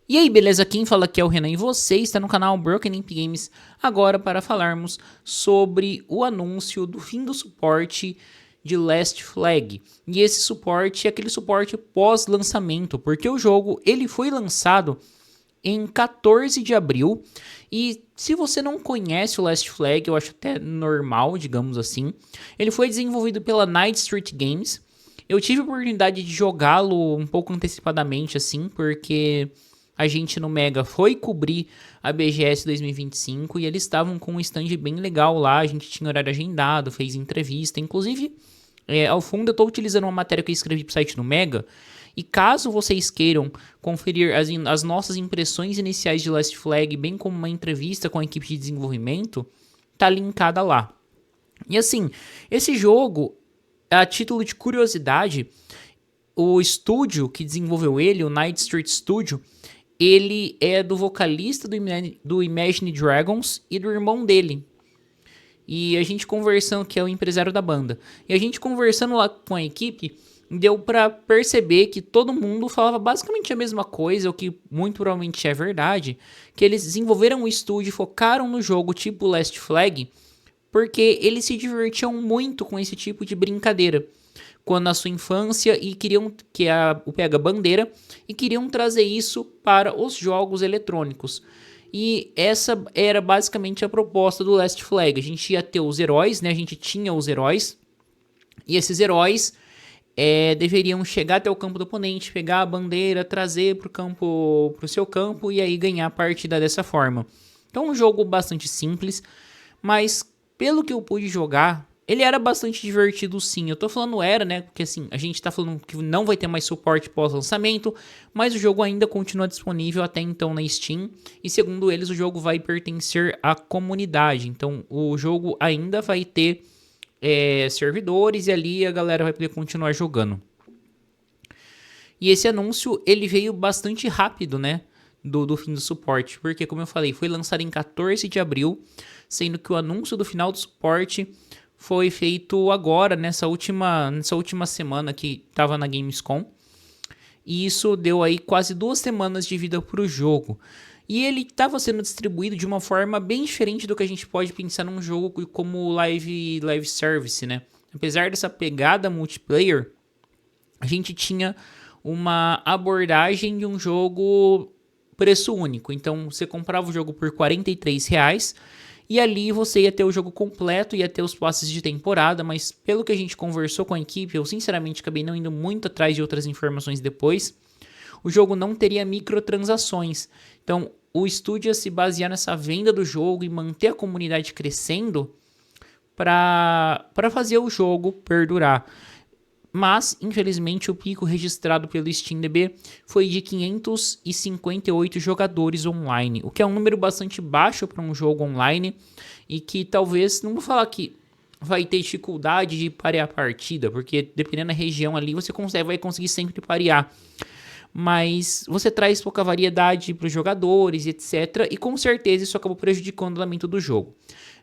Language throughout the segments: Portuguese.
E aí, beleza? Quem fala aqui é o Renan e você está no canal Broken Imp Games agora para falarmos sobre o anúncio do fim do suporte de Last Flag. E esse suporte é aquele suporte pós-lançamento, porque o jogo ele foi lançado em 14 de abril e se você não conhece o Last Flag, eu acho até normal, digamos assim. Ele foi desenvolvido pela Night Street Games. Eu tive a oportunidade de jogá-lo um pouco antecipadamente, assim, porque a gente no Mega foi cobrir a BGS 2025 e eles estavam com um stand bem legal lá. A gente tinha horário agendado, fez entrevista. Inclusive, ao fundo eu estou utilizando uma matéria que eu escrevi para o site do Mega. E caso vocês queiram conferir as nossas impressões iniciais de Last Flag, bem como uma entrevista com a equipe de desenvolvimento, tá linkada lá. E assim, esse jogo, a título de curiosidade, o estúdio que desenvolveu ele, o Night Street Studio, ele é do vocalista do Imagine Dragons e do irmão dele. E a gente conversando, que é o empresário da banda. E a gente conversando lá com a equipe, deu pra perceber que todo mundo falava basicamente a mesma coisa, o que muito provavelmente é verdade, que eles desenvolveram o estúdio, focaram no jogo tipo Last Flag, porque eles se divertiam muito com esse tipo de brincadeira quando na sua infância e queriam que o pega bandeira e queriam trazer isso para os jogos eletrônicos. E essa era basicamente a proposta do Last Flag. A gente ia ter os heróis, né? A gente tinha os heróis e esses heróis deveriam chegar até o campo do oponente, pegar a bandeira, trazer para o seu campo e aí ganhar a partida dessa forma. Então, um jogo bastante simples, mas pelo que eu pude jogar, ele era bastante divertido sim. Eu tô falando era, né? Porque assim, a gente tá falando que não vai ter mais suporte pós-lançamento, mas o jogo ainda continua disponível até então na Steam. E segundo eles, o jogo vai pertencer à comunidade. Então o jogo ainda vai ter servidores e ali a galera vai poder continuar jogando. E esse anúncio, ele veio bastante rápido, né? Do fim do suporte. Porque, como eu falei, foi lançado em 14 de abril, sendo que o anúncio do final do suporte foi feito agora, nessa última semana que estava na Gamescom. E isso deu aí quase 2 semanas de vida para o jogo. E ele estava sendo distribuído de uma forma bem diferente do que a gente pode pensar num jogo como live service, né? Apesar dessa pegada multiplayer, a gente tinha uma abordagem de um jogo preço único. Então você comprava o jogo por R$ 43 e ali você ia ter o jogo completo, ia ter os passes de temporada, mas pelo que a gente conversou com a equipe, eu sinceramente acabei não indo muito atrás de outras informações depois, o jogo não teria microtransações. Então o estúdio ia se basear nessa venda do jogo e manter a comunidade crescendo para fazer o jogo perdurar. Mas, infelizmente, o pico registrado pelo SteamDB foi de 558 jogadores online, o que é um número bastante baixo para um jogo online e que talvez, não vou falar que vai ter dificuldade de parear a partida, porque dependendo da região ali, você vai conseguir sempre parear. Mas você traz pouca variedade para os jogadores, etc. E com certeza isso acabou prejudicando o andamento do jogo.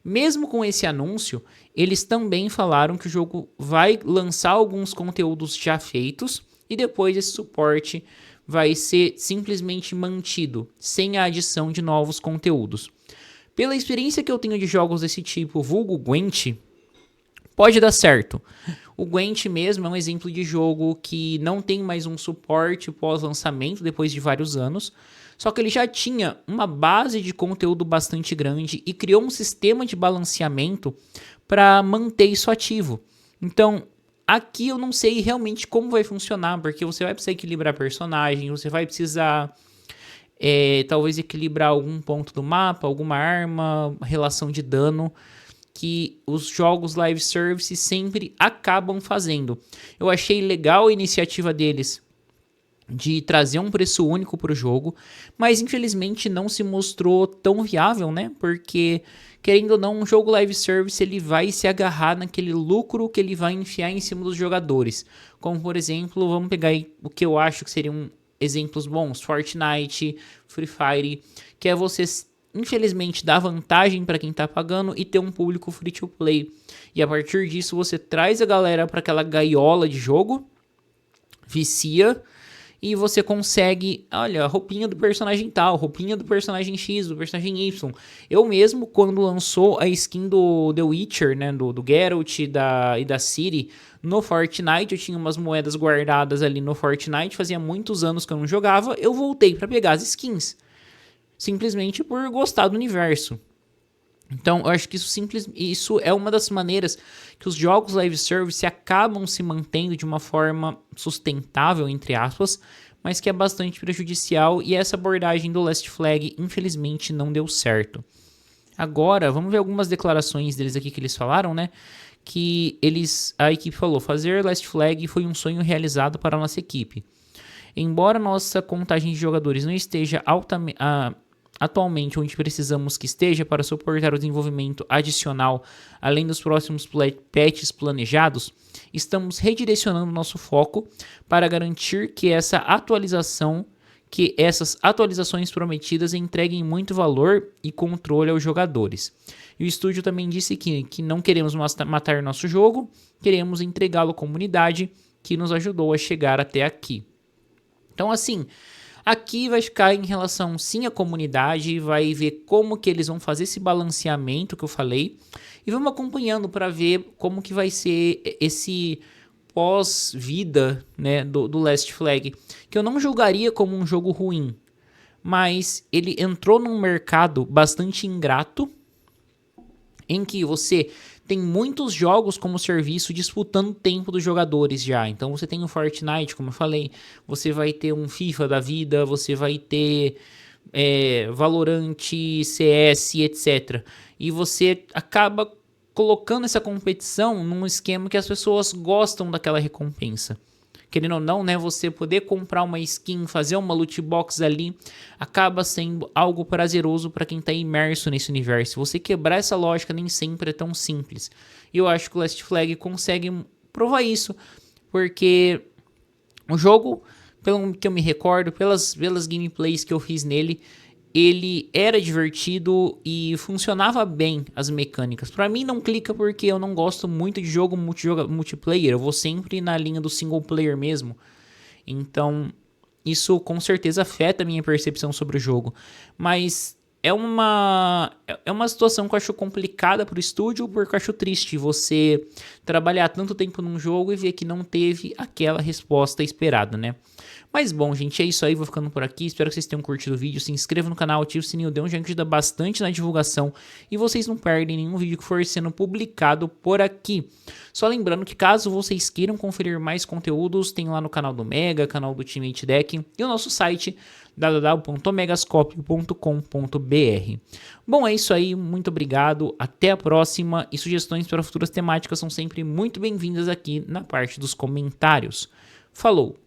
Mesmo com esse anúncio, eles também falaram que o jogo vai lançar alguns conteúdos já feitos e depois esse suporte vai ser simplesmente mantido, sem a adição de novos conteúdos. Pela experiência que eu tenho de jogos desse tipo, vulgo Gwent, pode dar certo. O Gwent mesmo é um exemplo de jogo que não tem mais um suporte pós-lançamento depois de vários anos, só que ele já tinha uma base de conteúdo bastante grande e criou um sistema de balanceamento para manter isso ativo. Então, aqui eu não sei realmente como vai funcionar, porque você vai precisar equilibrar personagem, você vai precisar talvez equilibrar algum ponto do mapa, alguma arma, relação de dano, que os jogos live service sempre acabam fazendo. Eu achei legal a iniciativa deles de trazer um preço único para o jogo, mas infelizmente não se mostrou tão viável, né? Porque, querendo ou não, um jogo live service ele vai se agarrar naquele lucro que ele vai enfiar em cima dos jogadores. Como, por exemplo, vamos pegar aí o que eu acho que seriam exemplos bons, Fortnite, Free Fire, que é você infelizmente dar vantagem para quem tá pagando e ter um público free to play. E a partir disso você traz a galera para aquela gaiola de jogo, vicia e você consegue, olha, roupinha do personagem tal, roupinha do personagem X, do personagem Y. Eu mesmo, quando lançou a skin do The Witcher, né, do Geralt e da Ciri no Fortnite, eu tinha umas moedas guardadas ali no Fortnite, fazia muitos anos que eu não jogava, eu voltei para pegar as skins, simplesmente por gostar do universo. Então, eu acho que isso é uma das maneiras que os jogos live service acabam se mantendo de uma forma sustentável, entre aspas, mas que é bastante prejudicial, e essa abordagem do Last Flag, infelizmente, não deu certo. Agora, vamos ver algumas declarações deles aqui que eles falaram, né? A equipe falou, fazer Last Flag foi um sonho realizado para a nossa equipe. Embora nossa contagem de jogadores não esteja atualmente onde precisamos que esteja para suportar o desenvolvimento adicional, além dos próximos patches planejados, estamos redirecionando nosso foco para garantir que essas atualizações prometidas entreguem muito valor e controle aos jogadores. E o estúdio também disse que não queremos matar nosso jogo, queremos entregá-lo à comunidade que nos ajudou a chegar até aqui. Então, assim, aqui vai ficar em relação sim à comunidade, vai ver como que eles vão fazer esse balanceamento que eu falei, e vamos acompanhando para ver como que vai ser esse pós-vida, né, do Last Flag, que eu não julgaria como um jogo ruim, mas ele entrou num mercado bastante ingrato, em que você tem muitos jogos como serviço disputando o tempo dos jogadores já. Então você tem o Fortnite, como eu falei, você vai ter um FIFA da vida, você vai ter Valorant, CS, etc. E você acaba colocando essa competição num esquema que as pessoas gostam daquela recompensa. Querendo ou não, né, você poder comprar uma skin, fazer uma loot box ali, acaba sendo algo prazeroso para quem está imerso nesse universo. Você quebrar essa lógica nem sempre é tão simples. E eu acho que o Last Flag consegue provar isso, porque o jogo, pelo que eu me recordo, pelas gameplays que eu fiz nele, ele era divertido e funcionava bem as mecânicas. Para mim não clica porque eu não gosto muito de jogo multiplayer, eu vou sempre na linha do single player mesmo. Então, isso com certeza afeta a minha percepção sobre o jogo. Mas é uma situação que eu acho complicada pro estúdio, porque eu acho triste você trabalhar tanto tempo num jogo e ver que não teve aquela resposta esperada, né? Mas bom, gente, é isso aí, vou ficando por aqui, espero que vocês tenham curtido o vídeo, se inscreva no canal, ative o sininho, dê um joinha que ajuda bastante na divulgação e vocês não perdem nenhum vídeo que for sendo publicado por aqui. Só lembrando que caso vocês queiram conferir mais conteúdos, tem lá no canal do Mega, canal do Ultimate Deck e o nosso site www.megascope.com.br. Bom, é isso aí, muito obrigado, até a próxima e sugestões para futuras temáticas são sempre muito bem-vindas aqui na parte dos comentários. Falou!